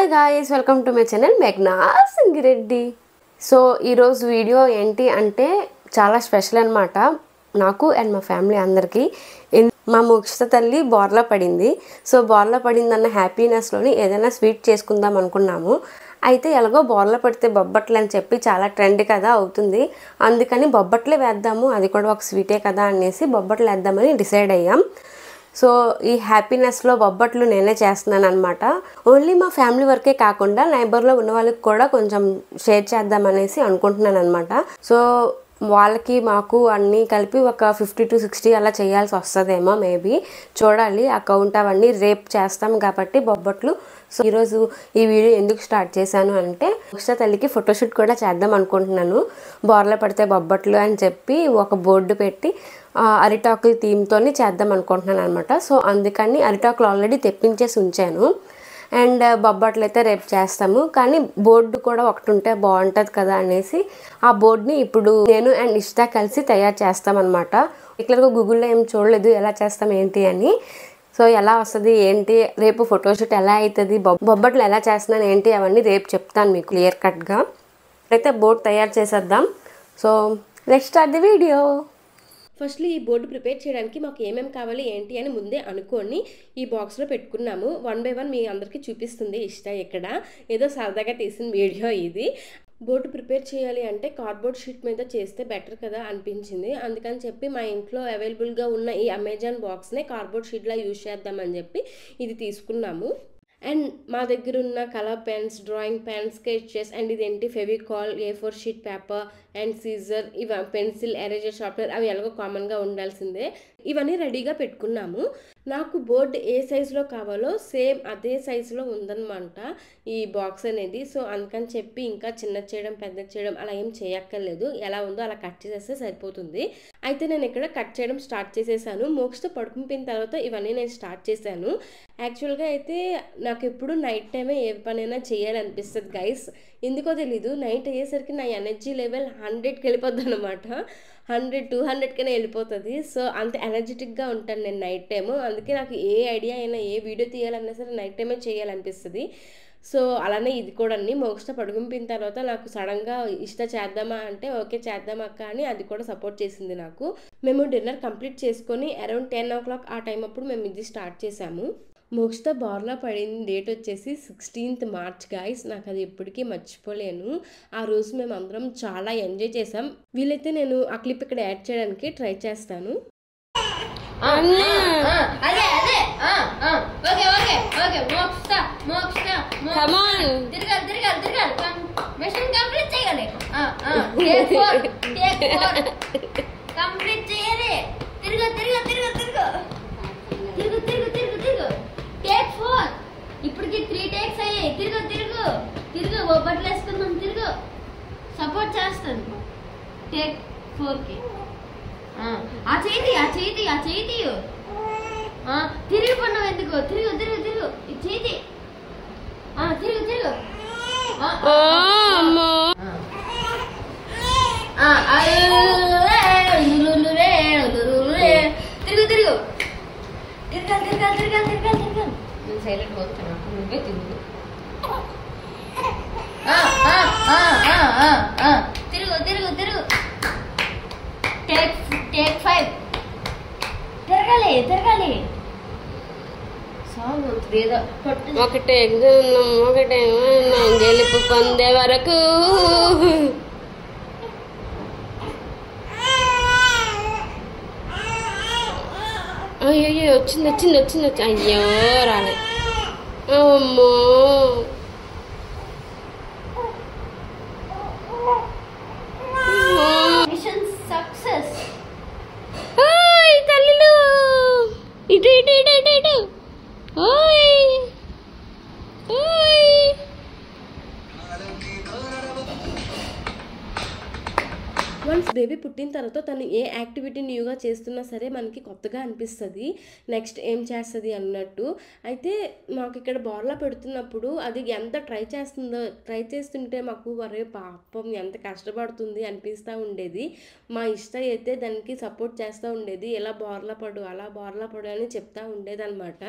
Hi guys, welcome to my channel మేఘ్నా Singireddy. So ఈరోజు video ఏంటి అంటే చాలా స్పెషల్ అనమాట నాకు అండ్ మా ఫ్యామిలీ అందరికీ. మా మోక్షిత తల్లి బోర్లా పడింది. సో బోర్లా పడిందన్న హ్యాపీనెస్లోని ఏదైనా స్వీట్ చేసుకుందాం అనుకున్నాము. అయితే ఎలాగో బోర్లా పడితే బొబ్బట్లు అని చెప్పి చాలా ట్రెండ్ కదా అవుతుంది. అందుకని బొబ్బట్లే వేద్దాము, అది కూడా ఒక స్వీటే కదా అనేసి బొబ్బట్లు వేద్దామని డిసైడ్ అయ్యాం. సో ఈ హ్యాపీనెస్లో బొబ్బట్లు నేనే చేస్తున్నాను అనమాట. ఓన్లీ మా ఫ్యామిలీ వరకే కాకుండా నైబర్లో ఉన్న వాళ్ళకి కూడా కొంచెం షేర్ చేద్దామనేసి అనుకుంటున్నాను అనమాట. సో వాళ్ళకి మాకు అన్నీ కలిపి ఒక 50 to 60 అలా చేయాల్సి వస్తుందేమో, మేబీ చూడాలి. అకౌంట్ అవన్నీ రేపు చేస్తాం కాబట్టి బొబ్బట్లు. సో ఈరోజు ఈ వీడియో ఎందుకు స్టార్ట్ చేశాను అంటే మోక్షిత తల్లికి ఫోటోషూట్ కూడా చేద్దాం అనుకుంటున్నాను. బోర్లా పడితే బొబ్బట్లు అని చెప్పి ఒక బోర్డు పెట్టి అరిటాకుల థీమ్తోని చేద్దాం అనుకుంటున్నాను అనమాట. సో అందుకని అరిటాకులు ఆల్రెడీ తెప్పించేసి ఉంచాను. అండ్ బొబ్బట్లు అయితే రేపు చేస్తాము, కానీ బోర్డు కూడా ఒకటి ఉంటే బాగుంటుంది కదా అనేసి ఆ బోర్డుని ఇప్పుడు నేను అండ్ ఇష్టా కలిసి తయారు చేస్తామన్నమాట. ఇట్లా గూగుల్లో ఏం చూడలేదు ఎలా చేస్తాం ఏంటి అని. సో ఎలా వస్తుంది ఏంటి, రేపు ఫోటోషూట్ ఎలా అవుతుంది, బొబ్బట్లు ఎలా చేస్తున్నాను ఏంటి అవన్నీ రేపు చెప్తాను మీకు క్లియర్ కట్గా. అయితే బోర్డు తయారు చేసేద్దాం. So let's start the video. Firstly ఈ బోర్డు ప్రిపేర్ చేయడానికి మాకు ఏమేమి కావాలి ఏంటి అని ముందే అనుకొని ఈ బాక్స్లో పెట్టుకున్నాము. 1 by 1 మీ అందరికీ చూపిస్తుంది ఇష్ట. ఇక్కడ ఏదో సరదాగా తీసిన వీడియో ఇది. బోర్డు ప్రిపేర్ చేయాలి అంటే కార్డ్బోర్డ్ షీట్ మీద చేస్తే బెటర్ కదా అనిపించింది. అందుకని చెప్పి మా ఇంట్లో అవైలబుల్గా ఉన్న ఈ అమెజాన్ బాక్స్నే కార్డ్బోర్డ్ షీట్లా యూజ్ చేద్దామని చెప్పి ఇది తీసుకున్నాము. అండ్ మా దగ్గర ఉన్న colour pens, drawing pens, sketches and ఇదేంటి Fevicol, A4 sheet paper and scissor, ఇవి పెన్సిల్, ఎరేజర్, షార్ప్నర్ అవి ఎలాగో కామన్గా ఉండాల్సిందే. ఇవన్నీ రెడీగా పెట్టుకున్నాము. నాకు బోర్డు ఏ సైజులో కావాలో సేమ్ అదే సైజులో ఉందన్నమాట ఈ బాక్స్ అనేది. సో అందుకని చెప్పి ఇంకా చిన్న చేయడం పెద్ద చేయడం అలా ఏం చేయక్కర్లేదు, ఎలా ఉందో అలా కట్ చేసేస్తే సరిపోతుంది. అయితే నేను ఇక్కడ కట్ చేయడం స్టార్ట్ చేసేసాను. మోక్షిత పడుకునిపోయిన తర్వాత ఇవన్నీ నేను స్టార్ట్ చేశాను. యాక్చువల్గా అయితే నాకు ఎప్పుడు నైట్ టైమే ఏ పనైనా చేయాలనిపిస్తుంది గైస్. ఎందుకో తెలీదు, నైట్ అయ్యేసరికి నా ఎనర్జీ లెవెల్ 100కి వెళ్ళిపోద్ది అనమాట. 100, 200కనే వెళ్ళిపోతుంది. సో అంత ఎనర్జెటిక్గా ఉంటాను నేను నైట్ టైము. అందుకే నాకు ఏ ఐడియా అయినా ఏ వీడియో తీయాలన్నా సరే నైట్ టైమే చేయాలనిపిస్తుంది. సో అలానే ఇది కూడా అన్ని మోక్షిత పడుకునిపోయిన తర్వాత నాకు సడన్గా ఇష్ట చేద్దామా అంటే ఓకే చేద్దాం అక్క అని అది కూడా సపోర్ట్ చేసింది నాకు. మేము డిన్నర్ కంప్లీట్ చేసుకొని అరౌండ్ 10 o'clock ఆ టైం అప్పుడు మేము ఇది స్టార్ట్ చేసాము. మోక్షిత బోర్లా పడిన డేట్ వచ్చేసి 16th March గాయస్. నాకు అది ఎప్పటికీ మర్చిపోలేను. ఆ రోజు మేము అందరం చాలా ఎంజాయ్ చేసాం. వీలైతే నేను ఆ క్లిప్ ఇక్కడ యాడ్ చేయడానికి ట్రై చేస్తాను. ఇప్పటికి 3 takes అయ్యాయి. తిరుగు తిరుగు తిరుగు, బొబ్బట్లు వేసుకుందాం, తిరుగు, సపోర్ట్ చేస్తాను. టేక్ 4కి ఆ చేతి ఆ చేతి ఆ చేతి తిరిగి పన్నావు ఎందుకు, తిరుగు తిరుగు తిరుగు చేతి తిరుగు తిరుగు తిరుగు తిరుగు తిరగాలి తిరగాలి తిరగాలి తిరగాలి తిరగాలి. నేను సైలెంట్ పోతున్నా, నువ్వే తిరుగు. తిరుగు తిరుగు తిరుగు. టేక్ 5. తిరగాలి తిరగాలి. ఒకటే ఒకటే గెలుపు పొందే వరకు. అయ్యో వచ్చింది వచ్చింది వచ్చింది వచ్చి అయ్యో రాలే. అమ్మో మిషన్ సక్సెస్. తల్లిలు ఇటు ఇటు ఇటు ఇటు ఇటు. వన్స్ బేబీ పుట్టిన తర్వాత తను ఏ యాక్టివిటీ న్యూగా చేస్తున్నా సరే మనకి కొత్తగా అనిపిస్తుంది, నెక్స్ట్ ఏం చేస్తుంది అన్నట్టు. అయితే మాకు ఇక్కడ బోర్లా పెడుతున్నప్పుడు అది ఎంత ట్రై చేస్తుంటే మాకు వరే పాపం ఎంత కష్టపడుతుంది అనిపిస్తూ ఉండేది. మా ఇష్ట అయితే దానికి సపోర్ట్ చేస్తూ ఉండేది, ఎలా బోర్లా పడు అలా బోర్లా పడు అని చెప్తా ఉండేది అనమాట.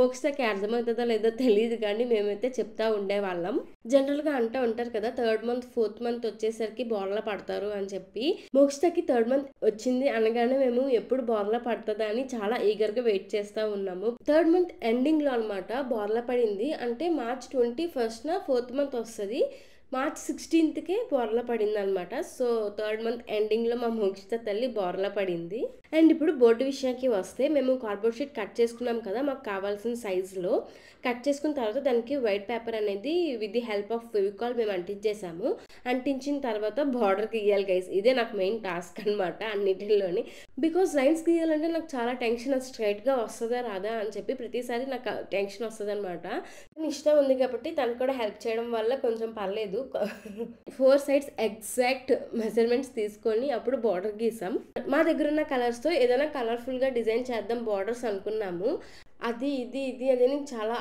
మోక్షకి అర్థమవుతుందో లేదో తెలియదు కానీ మేమైతే చెప్తా ఉండేవాళ్ళం. జనరల్గా అంటూ ఉంటారు కదా 3rd month 4th month వచ్చేసరికి బోర్లా పడతారు అని చెప్పి. మోక్షకి 3rd month వచ్చింది అనగానే మేము ఎప్పుడు బోర్లా పడుతుందా అని చాలా ఈగర్గా వెయిట్ చేస్తూ ఉన్నాము. 3rd month ఎండింగ్ లో అనమాట బోర్లా పడింది. అంటే March 21st 4th month వస్తుంది, March 16th బోర్లా పడింది అనమాట. సో 3rd month ఎండింగ్లో మా మోక్షిత తల్లి బోర్లా పడింది. అండ్ ఇప్పుడు బోర్డు విషయానికి వస్తే మేము కార్డ్బోర్డ్ షీట్ కట్ చేసుకున్నాం కదా, మాకు కావాల్సిన సైజులో కట్ చేసుకున్న తర్వాత దానికి వైట్ పేపర్ అనేది with the help of Fevicol మేము అంటించేసాము. అంటించిన తర్వాత బార్డర్ గీయాలి గైస్, ఇదే నాకు మెయిన్ టాస్క్ అనమాట అన్నిటిలోని. బికాజ్ లైన్స్ గీయాలంటే నాకు చాలా టెన్షన్, అది స్ట్రైట్గా వస్తుందా రాదా అని చెప్పి ప్రతిసారి నాకు టెన్షన్ వస్తుంది అనమాట. ఇష్టం ఉంది కాబట్టి తను కూడా హెల్ప్ చేయడం వల్ల కొంచెం పర్లేదు. 4 sides ఎగ్జాక్ట్ మెజర్మెంట్స్ తీసుకొని అప్పుడు బార్డర్ గీసాం. మా దగ్గర ఉన్న కలర్స్తో ఏదైనా కలర్ఫుల్గా డిజైన్ చేద్దాం బార్డర్స్ అనుకున్నాము. అది అని చాలా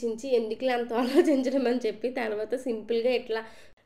చించి ఎందుకులే అంత ఆలోచించడం అని చెప్పి తర్వాత సింపుల్గా ఇట్లా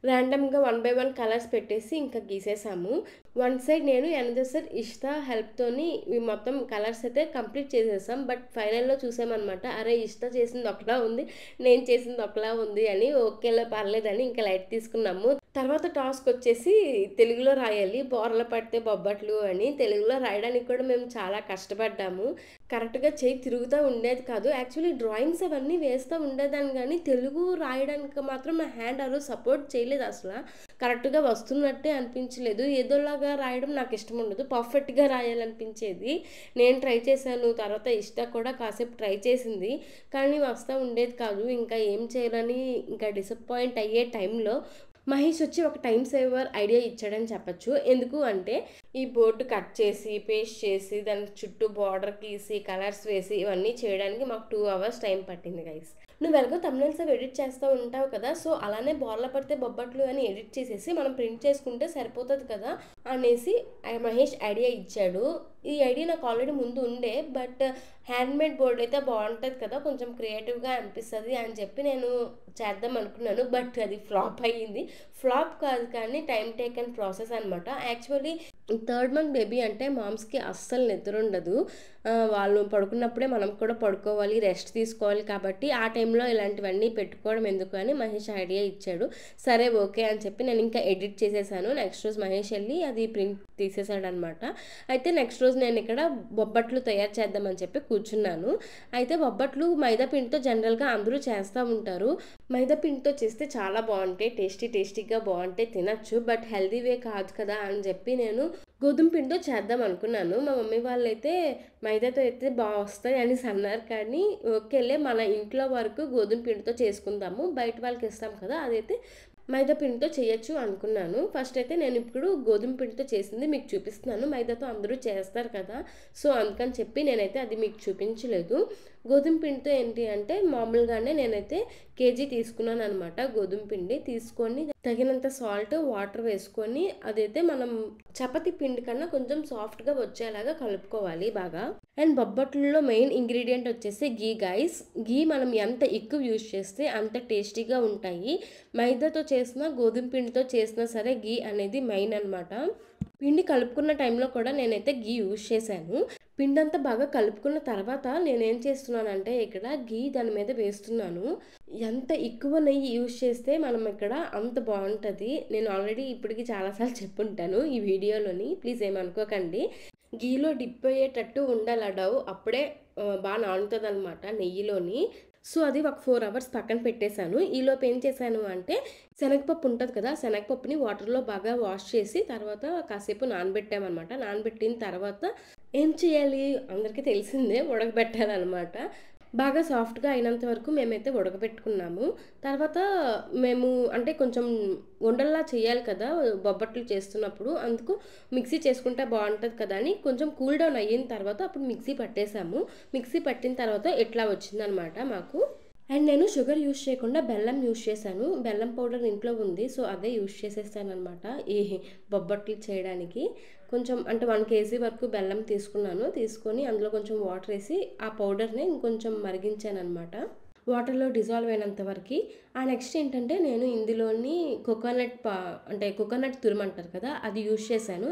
ర్యాండమ్గా 1 by 1 కలర్స్ పెట్టేసి ఇంకా గీసేసాము. వన్ సైడ్ నేను అనదర్ సైడ్ ఇష్తా హెల్ప్తోని మొత్తం కలర్స్ అయితే కంప్లీట్ చేసేసాం. బట్ ఫైనల్లో చూసామన్నమాట, అరే ఇష్తా చేసింది ఒకలా ఉంది, నేను చేసింది ఒకలా ఉంది అని. ఓకేలా పర్లేదని ఇంకా లైట్ తీసుకున్నాము. తర్వాత టాస్క్ వచ్చేసి తెలుగులో రాయాలి, బోర్ల పడితే బొబ్బట్లు అని. తెలుగులో రాయడానికి కూడా మేము చాలా కష్టపడ్డాము. కరెక్ట్గా చేయి తిరుగుతూ ఉండేది కాదు. యాక్చువల్లీ డ్రాయింగ్స్ అవన్నీ వేస్తూ ఉండేదాన్ని కానీ తెలుగు రాయడానికి మాత్రం నా హ్యాండ్ అరు సపోర్ట్ చేయలేదు. అసలు కరెక్ట్గా వస్తున్నట్టే అనిపించలేదు. ఏదోలాగా రాయడం నాకు ఇష్టం ఉండదు, పర్ఫెక్ట్గా రాయాలనిపించేది. నేను ట్రై చేశాను, తర్వాత ఇష్ట కూడా కాసేపు ట్రై చేసింది, కానీ వస్తూ ఉండేది కాదు. ఇంకా ఏం చేయాలని ఇంకా డిసప్పాయింట్ అయ్యే టైంలో మహేష్ వచ్చి ఒక టైం సేవర్ ఐడియా ఇచ్చాడని చెప్పచ్చు. ఎందుకు అంటే ఈ బోర్డు కట్ చేసి పేస్ట్ చేసి దాని చుట్టూ బార్డర్ గీసి కలర్స్ వేసి ఇవన్నీ చేయడానికి మాకు 2 hours టైం పట్టింది గైస్. నువ్వు ఎలాగో thumbnails అవి ఎడిట్ చేస్తూ ఉంటావు కదా, సో అలానే బోర్ల పడితే బొబ్బట్లు అని ఎడిట్ చేసేసి మనం ప్రింట్ చేసుకుంటే సరిపోతుంది కదా అనేసి మహేష్ ఐడియా ఇచ్చాడు. ఈ ఐడియా నాకు ఆల్రెడీ ముందు ఉండే, బట్ హ్యాండ్మేడ్ బోర్డు అయితే బాగుంటుంది కదా, కొంచెం క్రియేటివ్గా అనిపిస్తుంది అని చెప్పి నేను చేద్దాం అనుకున్నాను. బట్ అది ఫ్లాప్ అయ్యింది. ఫ్లాప్ కాదు కానీ టైం టేకన్ ప్రాసెస్ అనమాట. యాక్చువల్లీ 3rd month బేబీ అంటే మామ్స్కి అస్సలు నిద్ర ఉండదు. వాళ్ళు పడుకున్నప్పుడే మనం కూడా పడుకోవాలి, రెస్ట్ తీసుకోవాలి. కాబట్టి ఆ టైంలో ఇలాంటివన్నీ పెట్టుకోవడం ఎందుకు అని మహేష్ ఐడియా ఇచ్చాడు. సరే ఓకే అని చెప్పి నేను ఇంకా ఎడిట్ చేసేసాను. నెక్స్ట్ రోజు మహేష్ వెళ్ళి అది ప్రింట్ తీసేసాడు అనమాట. అయితే నెక్స్ట్ రోజు నేను ఇక్కడ బొబ్బట్లు తయారు చేద్దామని చెప్పి కూర్చున్నాను. అయితే బొబ్బట్లు మైదా పిండితో జనరల్గా అందరూ చేస్తూ ఉంటారు. మైదా పిండితో చేస్తే చాలా బాగుంటాయి, టేస్టీగా బాగుంటాయి, తినచ్చు. బట్ హెల్దీ వే కాదు కదా అని చెప్పి నేను గోధుమ పిండితో చేద్దాం అనుకున్నాను. మా మమ్మీ వాళ్ళైతే మైదాతో అయితే బాగా వస్తాయి అనేసి అన్నారు. కానీ ఓకేలే మన ఇంట్లో వరకు గోధుమ పిండితో చేసుకుందాము, బయట వాళ్ళకి ఇస్తాం కదా అదైతే మైదా పిండితో చేయొచ్చు అనుకున్నాను. ఫస్ట్ అయితే నేను ఇప్పుడు గోధుమ పిండితో చేసింది మీకు చూపిస్తున్నాను. మైదాతో అందరూ చేస్తారు కదా, సో అందుకని చెప్పి నేనైతే అది మీకు చూపించలేదు. గోధుమ పిండితో ఏంటి అంటే మామూలుగానే నేనైతే కేజీ తీసుకున్నాను అనమాట. గోధుమ పిండి తీసుకొని తగినంత సాల్ట్ వాటర్ వేసుకొని అదైతే మనం చపాతీ పిండి కన్నా కొంచెం సాఫ్ట్గా వచ్చేలాగా కలుపుకోవాలి బాగా. అండ్ బొబ్బట్లలో మెయిన్ ఇంగ్రీడియంట్ వచ్చేసి గీ గైస్. గీ మనం ఎంత ఎక్కువ యూజ్ చేస్తే అంత టేస్టీగా ఉంటాయి. మైదాతో చేసిన గోధుమ పిండితో చేసినా సరే గీ అనేది మెయిన్ అనమాట. పిండి కలుపుకున్న టైంలో కూడా నేనైతే గీ యూజ్ చేశాను. పిండి అంతా బాగా కలుపుకున్న తర్వాత నేనేం చేస్తున్నానంటే ఇక్కడ గీ దాని మీద వేస్తున్నాను. ఎంత ఎక్కువ నెయ్యి యూజ్ చేస్తే మనం ఇక్కడ అంత బాగుంటుంది. నేను ఆల్రెడీ ఇప్పటికి చాలాసార్లు చెప్పుంటాను ఈ వీడియోలోని, ప్లీజ్ ఏమనుకోకండి. గీలో డిప్ అయ్యేటట్టు ఉండాలి ఆ డవ్, అప్పుడే బాగా నానుతుంది అనమాట నెయ్యిలోని. సో అది ఒక 4 hours పక్కన పెట్టేశాను. ఈలోపు ఏం చేశాను అంటే శనగపప్పు ఉంటుంది కదా, శనగపప్పుని వాటర్లో బాగా వాష్ చేసి తర్వాత కాసేపు నానబెట్టామన్నమాట. నానబెట్టిన తర్వాత ఏం చేయాలి అందరికీ తెలిసిందే, ఉడకబెట్టాలన్నమాట. బాగా సాఫ్ట్గా అయినంత వరకు మేమైతే ఉడకబెట్టుకున్నాము. తర్వాత మేము అంటే కొంచెం ఉండల్లా చేయాలి కదా బొబ్బట్లు చేస్తున్నప్పుడు, అందుకు మిక్సీ చేసుకుంటే బాగుంటుంది కదా అని కొంచెం కూల్ డౌన్ అయిన తర్వాత అప్పుడు మిక్సీ పట్టేసాము. మిక్సీ పట్టిన తర్వాత ఎట్లా వచ్చిందనమాట మాకు. అండ్ నేను షుగర్ యూస్ చేయకుండా బెల్లం యూస్ చేశాను. బెల్లం పౌడర్ ఇంట్లో ఉంది. సో అదే యూస్ చేసేసాననమాట ఈ బొబ్బట్లు చేయడానికి. కొంచెం అంటే 1 కేజీ వరకు బెల్లం తీసుకొని అందులో కొంచెం వాటర్ వేసి ఆ పౌడర్ని ఇంకొంచెం మరిగించాననమాట. వాటర్లో డిజాల్వ్ అయినంత వరకు. ఆ నెక్స్ట్ ఏంటంటే నేను ఇందులోని అంటే కోకోనట్ తురుమంటారు కదా, అది యూస్ చేశాను.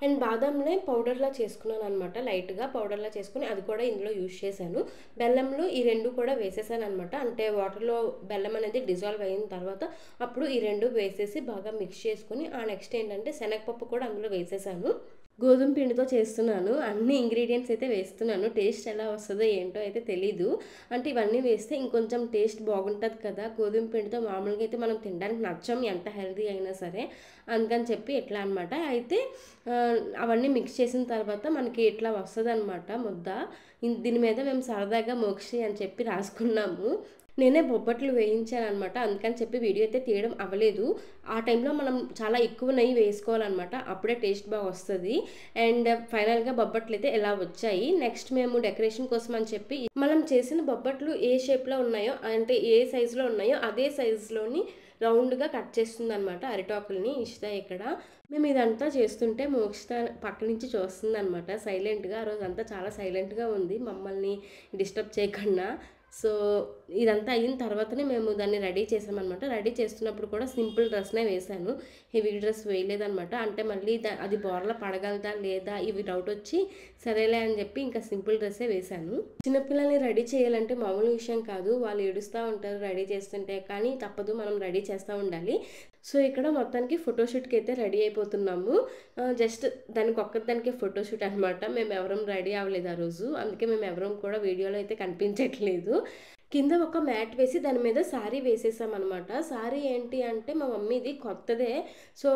అండ్ బాదంని పౌడర్లా చేసుకున్నాను అనమాట. లైట్గా పౌడర్లా చేసుకుని అది కూడా ఇందులో యూస్ చేశాను. బెల్లంలో ఈ 2 కూడా వేసేసాను అనమాట. అంటే వాటర్లో బెల్లం అనేది డిజాల్వ్ అయిన తర్వాత అప్పుడు ఈ 2 వేసేసి బాగా మిక్స్ చేసుకుని ఆ నెక్స్ట్ ఏంటంటే శనగపప్పు కూడా అందులో వేసేసాను. గోధుమ పిండితో చేస్తున్నాను. అన్ని ఇంగ్రీడియంట్స్ అయితే వేస్తున్నాను. టేస్ట్ ఎలా వస్తుందో ఏంటో అయితే తెలీదు. అంటే ఇవన్నీ వేస్తే ఇంకొంచెం టేస్ట్ బాగుంటుంది కదా. గోధుమ పిండితో మామూలుగా అయితే మనం తినడానికి నచ్చం, ఎంత హెల్తీ అయినా సరే. అందుకని చెప్పి ఎట్లా అనమాట. అయితే అవన్నీ మిక్స్ చేసిన తర్వాత మనకి ఇట్లా వస్తుంది అనమాట ముద్ద. దీని మీద మేము సరదాగా మోక్షి అని చెప్పి రాసుకున్నాము. నేనే బొబ్బట్లు వేయించాను అనమాట. అందుకని చెప్పి వీడియో అయితే తీయడం అవ్వలేదు. ఆ టైంలో మనం చాలా ఎక్కువ నెయ్యి వేసుకోవాలన్నమాట. అప్పుడే టేస్ట్ బాగా వస్తుంది. అండ్ ఫైనల్గా బొబ్బట్లు అయితే ఎలా వచ్చాయి. నెక్స్ట్ మేము డెకరేషన్ కోసం అని చెప్పి మనం చేసిన బొబ్బట్లు ఏ షేప్లో ఉన్నాయో, అంటే ఏ సైజులో ఉన్నాయో అదే సైజులోని రౌండ్గా కట్ చేస్తుంది అనమాట అరిటాకుల్ని ఇష్ట. ఇక్కడ మేము ఇదంతా చేస్తుంటే మోక్షిత పక్క నుంచి చూస్తుంది అనమాట సైలెంట్గా. ఆ రోజు అంతా చాలా సైలెంట్గా ఉంది, మమ్మల్ని డిస్టర్బ్ చేయకుండా. సో ఇదంతా అయిన తర్వాతనే మేము దాన్ని రెడీ చేసామన్నమాట. రెడీ చేస్తున్నప్పుడు కూడా సింపుల్ డ్రెస్నే వేశాను, హెవీ డ్రెస్ వేయలేదన్నమాట. అంటే మళ్ళీ అది బోర్లా పడగలదా లేదా ఇవి డౌట్ వచ్చి సరేలే అని చెప్పి ఇంకా సింపుల్ డ్రెస్సే వేశాను. చిన్నపిల్లల్ని రెడీ చేయాలంటే మామూలు విషయం కాదు. వాళ్ళు ఏడుస్తూ ఉంటారు రెడీ చేస్తుంటే, కానీ తప్పదు, మనం రెడీ చేస్తూ ఉండాలి. సో ఇక్కడ మొత్తానికి ఫోటోషూట్కి అయితే రెడీ అయిపోతున్నాము. జస్ట్ దానికి ఫోటోషూట్ అనమాట. మేము ఎవరం రెడీ అవ్వలేదు ఆ రోజు, అందుకే మేము ఎవరం కూడా వీడియోలో అయితే కనిపించట్లేదు. కింద ఒక మ్యాట్ వేసి దాని మీద శారీ వేసేసామన్నమాట. శారీ ఏంటి అంటే మా మమ్మీది కొత్తదే. సో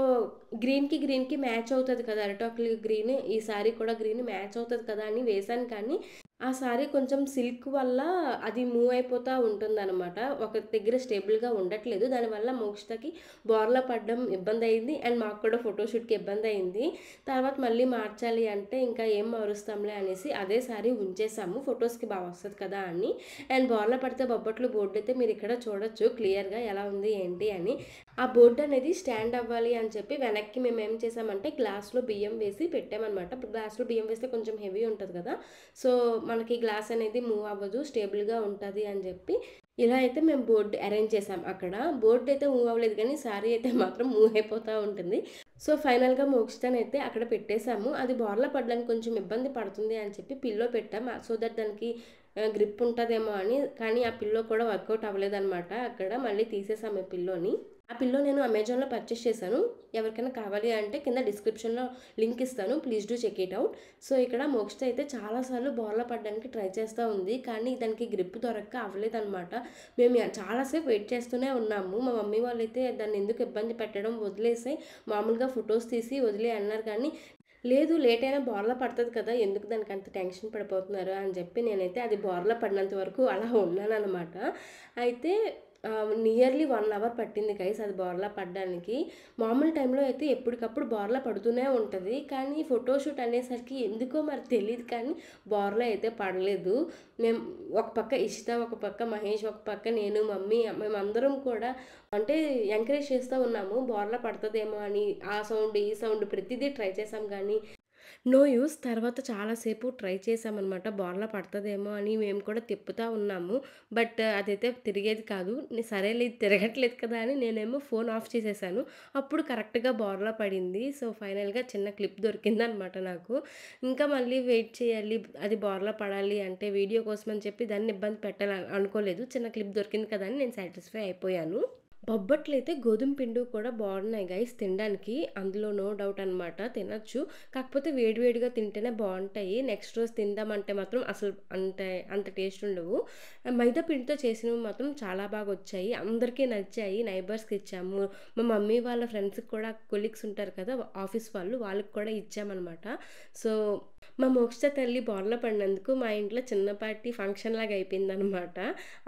గ్రీన్కి మ్యాచ్ అవుతుంది కదా, అరిటాకులు గ్రీన్, ఈ శారీ కూడా గ్రీన్ మ్యాచ్ అవుతుంది కదా అని వేశాను. కానీ ఆ శారీ కొంచెం సిల్క్ వల్ల అది మూవ్ అయిపోతూ ఉంటుంది అనమాట. ఒక దగ్గర స్టేబుల్గా ఉండట్లేదు. దానివల్ల మోక్షతకి బోర్లా పడడం ఇబ్బంది అయింది. అండ్ మాకు కూడా ఫోటోషూట్కి ఇబ్బంది అయింది. తర్వాత మళ్ళీ మార్చాలి అంటే ఇంకా ఏం మారుస్తాంలే అనేసి అదే శారీ ఉంచేసాము, ఫొటోస్కి బాగా వస్తుంది కదా అని. అండ్ బోర్లా పడితే బొబ్బట్లు బోర్డు అయితే మీరు ఇక్కడ చూడొచ్చు క్లియర్గా ఎలా ఉంది ఏంటి అని. ఆ బోర్డు అనేది స్టాండ్ అవ్వాలి అని చెప్పి వెనక్కి మేము ఏం చేసామంటే గ్లాస్లో బియ్యం వేసి పెట్టామన్నమాట. గ్లాస్లో బియ్యం వేస్తే కొంచెం హెవీ ఉంటుంది కదా, సో మనకి గ్లాస్ అనేది మూవ్ అవ్వదు, స్టేబుల్గా ఉంటుంది అని చెప్పి ఇలా అయితే మేము బోర్డు అరేంజ్ చేసాం. అక్కడ బోర్డు అయితే మూవ్ అవ్వలేదు, కానీ శారీ అయితే మాత్రం మూవ్ అయిపోతూ ఉంటుంది. సో ఫైనల్గా మోక్షితాన్ని అయితే అక్కడ పెట్టేశాము. అది బోర్లా పడడానికి కొంచెం ఇబ్బంది పడుతుంది అని చెప్పి పిల్లో పెట్టాం, సో దట్ దానికి గ్రిప్ ఉంటుందేమో అని. కానీ ఆ పిల్లో కూడా వర్కౌట్ అవ్వలేదన్నమాట. అక్కడ మళ్ళీ తీసేసాము ఆ పిల్లోని. ఆ పిల్లో నేను అమెజాన్లో పర్చేస్ చేశాను. ఎవరికైనా కావాలి అంటే కింద డిస్క్రిప్షన్లో లింక్ ఇస్తాను, please do check it out. So ఇక్కడ మోక్షిత అయితే చాలాసార్లు బోర్లా పడడానికి ట్రై చేస్తూ ఉంది, కానీ దానికి గ్రిప్ దొరక్క అవ్వలేదన్నమాట. మేము చాలాసేపు వెయిట్ చేస్తూనే ఉన్నాము. మా మమ్మీ వాళ్ళు అయితే దాన్ని ఎందుకు ఇబ్బంది పెట్టడం, వదిలేసి మామూలుగా ఫొటోస్ తీసి వదిలే అన్నారు. కానీ లేదు, లేట్ అయినా బోర్లా పడుతుంది కదా, ఎందుకు దానికి అంత టెన్షన్ పడిపోతున్నారు అని చెప్పి నేనైతే అది బోర్లా పడినంత వరకు అలా ఉన్నాను అనమాట. అయితే నియర్లీ 1 అవర్ పట్టింది గైస్ అది బోర్లా పడడానికి. మామూలు టైంలో అయితే ఎప్పటికప్పుడు బోర్లా పడుతూనే ఉంటుంది, కానీ ఫోటోషూట్ అనేసరికి ఎందుకో మరి తెలియదు కానీ బోర్లా అయితే పడలేదు. మేము ఒక పక్క ఇషిత, ఒక పక్క మహేష్, ఒక పక్క నేను, మమ్మీ, మేమందరం కూడా అంటే ఎంకరేజ్ చేస్తూ ఉన్నాము బోర్లా పడుతుందేమో అని. ఆ సౌండ్ ఈ సౌండ్ ప్రతిదీ ట్రై చేసాం, కానీ నో యూస్. తర్వాత చాలాసేపు ట్రై చేసామన్నమాట బోర్లా పడుతుందేమో అని. మేము కూడా తిప్పుతూ ఉన్నాము, బట్ అదైతే తిరిగేది కాదు. సరేలే ఇది తిరగట్లేదు కదా అని నేనేమో ఫోన్ ఆఫ్ చేసేసాను. అప్పుడు కరెక్ట్గా బోర్లా పడింది. సో ఫైనల్గా చిన్న క్లిప్ దొరికిందనమాట నాకు. ఇంకా మళ్ళీ వెయిట్ చేయాలి, అది బోర్లా పడాలి అంటే వీడియో కోసం అని చెప్పి దాన్ని ఇబ్బంది పెట్టాలి అనుకోలేదు. చిన్న క్లిప్ దొరికింది కదా అని నేను సాటిస్ఫై అయిపోయాను. బొబ్బట్లు అయితే గోధుమ పిండి కూడా బాగున్నాయి గైస్ తినడానికి, అందులో నో డౌట్ అనమాట. తినచ్చు, కాకపోతే వేడివేడిగా తింటేనే బాగుంటాయి. నెక్స్ట్ రోజు తిందామంటే మాత్రం అసలు అంత టేస్ట్ ఉండవు. మైదా పిండితో చేసినవి మాత్రం చాలా బాగా వచ్చాయి, అందరికీ నచ్చాయి. నైబర్స్కి ఇచ్చాము, మా మమ్మీ వాళ్ళ ఫ్రెండ్స్కి కూడా, కొలీగ్స్ ఉంటారు కదా ఆఫీస్ వాళ్ళు, వాళ్ళకి కూడా ఇచ్చామన్నమాట. సో మా మోక్ష తల్లి బోర్లా పడినందుకు మా ఇంట్లో చిన్నపాటి ఫంక్షన్ లాగా అయిపోయింది అనమాట.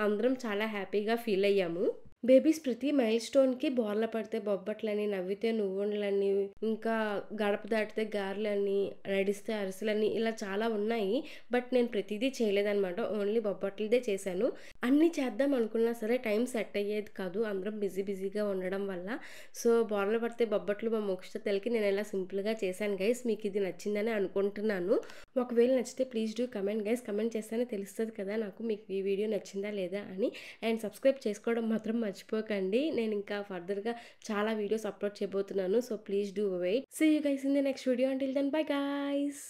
అందరం చాలా హ్యాపీగా ఫీల్ అయ్యాము. బేబీస్ ప్రతి మైల్ స్టోన్‌కి బోర్ల పడితే బొబ్బట్లని, నవ్వితే నువ్వుండలని, ఇంకా గడప దాటితే గారెలని, నడిస్తే అరిసెలని ఇలా చాలా ఉన్నాయి. బట్ నేను ప్రతీదీ చేయలేదనమాట. ఓన్లీ బొబ్బట్లదే చేశాను. అన్నీ చేద్దాం అనుకున్నా సరే టైం సెట్ అయ్యేది కాదు. అందరం బిజీగా ఉండడం వల్ల. సో, బోర్ల పడితే బొబ్బట్లు మా మోక్షితలకి నేను ఇలా సింపుల్‌గా చేశాను గైస్. మీకు ఇది నచ్చిందని అనుకుంటున్నాను. ఒకవేళ నచ్చితే please do comment guys. Comment చేస్తేనే తెలుస్తది కదా నాకు మీకు ఈ వీడియో నచ్చిందా లేదా అని. అండ్ సబ్స్క్రైబ్ చేసుకోవడం మాత్రం మర్చిపోకండి. నేను ఇంకా ఫర్దర్‌గా చాలా వీడియోస్ అప్‌లోడ్ చేయబోతున్నాను. So, please do wait. See you guys in the next video. Until then bye guys.